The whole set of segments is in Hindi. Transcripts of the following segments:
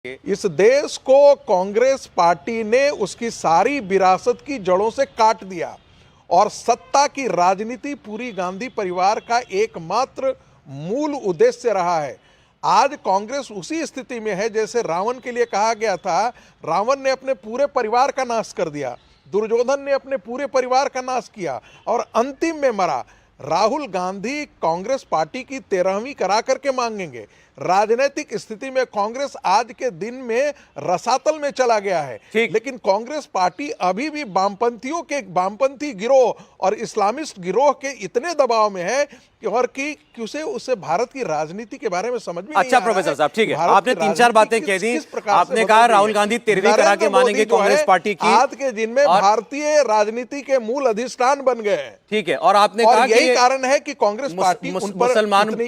इस देश को कांग्रेस पार्टी ने उसकी सारी विरासत की जड़ों से काट दिया और सत्ता की राजनीति पूरी गांधी परिवार का एकमात्र मूल उद्देश्य रहा है। आज कांग्रेस उसी स्थिति में है जैसे रावण के लिए कहा गया था। रावण ने अपने पूरे परिवार का नाश कर दिया, दुर्योधन ने अपने पूरे परिवार का नाश किया और अंतिम में मरा। राहुल गांधी कांग्रेस पार्टी की 13वीं करा करके मांगेंगे। राजनीतिक स्थिति में कांग्रेस आज के दिन में रसातल में चला गया है, लेकिन कांग्रेस पार्टी अभी भी वामपंथी गिरोह और इस्लामिस्ट गिरोह के इतने दबाव में है कि उसे उससे भारत की राजनीति के बारे में समझ में अच्छा प्रोफेसर साहब, ठीक है, आपने 3-4 बातें कह दी। आपने कहा राहुल गांधी 13वीं करा के मानेंगे कांग्रेस पार्टी की, आज के दिन में भारतीय राजनीति के मूल अधिष्ठान बन गए हैं। ठीक है, और आपने कहा यही कारण है कि कांग्रेस पार्टी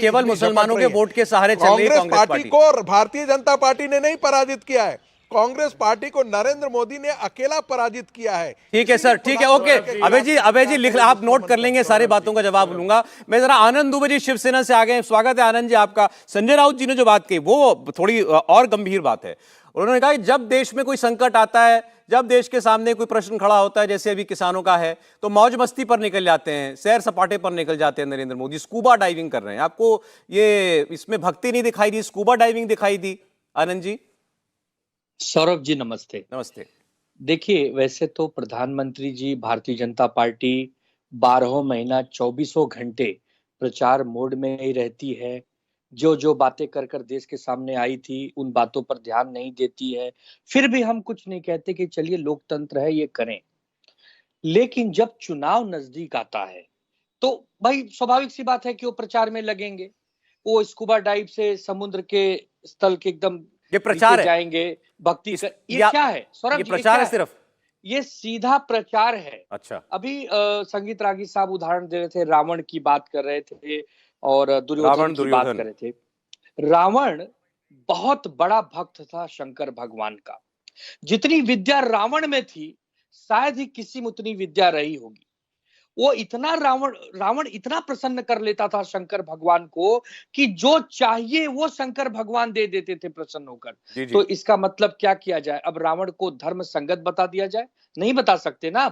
केवल मुसलमानों के वोट के सहारे चल रही है। कांग्रेस पार्टी को भारतीय जनता पार्टी ने नहीं पराजित किया है, कांग्रेस पार्टी को नरेंद्र मोदी ने अकेला पराजित किया है। ठीक है सर, ठीक है, ओके। अभय जी लिख, आप नोट कर लेंगे, सारी बातों का जवाब लूंगा मैं। जरा आनंद दुबे जी शिवसेना से आ गए, स्वागत है आनंद जी आपका। संजय राउत जी ने जो बात कही वो थोड़ी और गंभीर बात है। उन्होंने कहा कि जब देश में कोई संकट आता है, जब देश के सामने कोई प्रश्न खड़ा होता है, जैसे अभी किसानों का है, तो मौज मस्ती पर निकल जाते हैं, सैर सपाटे पर निकल जाते हैं नरेंद्र मोदी, स्कूबा डाइविंग कर रहे हैं। आपको ये इसमें भक्ति नहीं दिखाई दी, स्कूबा डाइविंग दिखाई दी? आनंद जी। सौरभ जी नमस्ते। नमस्ते। देखिए, वैसे तो प्रधानमंत्री जी भारतीय जनता पार्टी 12 महीना 24 घंटे प्रचार मोड में ही रहती है। जो बातें कर कर देश के सामने आई थी उन बातों पर ध्यान नहीं देती है। फिर भी हम कुछ नहीं कहते कि चलिए लोकतंत्र है ये करें। लेकिन जब चुनाव नजदीक आता है तो भाई स्वाभाविक सी बात है कि वो प्रचार में लगेंगे। वो स्कूबा डाइव से समुद्र के स्थल के एकदम ये प्रचार है, जाएंगे भक्ति ये क्या है सौरभ? ये प्रचार है सिर्फ, ये सीधा प्रचार है। अच्छा, अभी संगीत रागी साहब उदाहरण दे रहे थे, रावण की बात कर रहे थे और दुर्योधन की बात कर रहे थे। रावण बहुत बड़ा भक्त था शंकर भगवान का। जितनी विद्या रावण में थी शायद ही किसी में उतनी विद्या रही होगी। वो इतना रावण इतना प्रसन्न कर लेता था शंकर भगवान को कि जो चाहिए वो शंकर भगवान दे देते थे प्रसन्न होकर। तो इसका मतलब क्या किया जाए? अब रावण को धर्म संगत बता दिया जाए? नहीं बता सकते ना,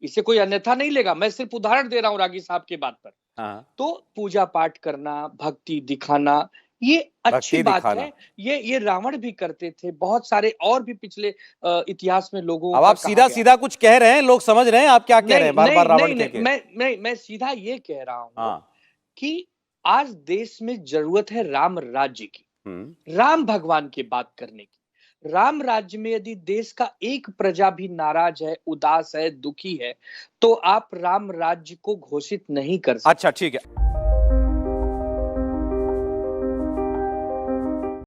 इसे कोई अन्यथा नहीं लेगा। मैं सिर्फ उदाहरण दे रहा हूं रागी साहब की बात पर। तो पूजा पाठ करना, भक्ति दिखाना, ये अच्छी बात है। ये रावण भी करते थे, बहुत सारे और भी पिछले इतिहास में लोगों। अब आप सीधा कुछ कह रहे हैं, लोग समझ रहे हैं आप क्या कह रहे हैं बार-बार रावण कह के। मैं सीधा ये कह रहा हूं कि आज देश में जरूरत है राम राज्य की, राम भगवान की बात करने की। राम राज्य में यदि देश का एक प्रजा भी नाराज है, उदास है, दुखी है, तो आप राम राज्य को घोषित नहीं कर सकते। अच्छा, ठीक है।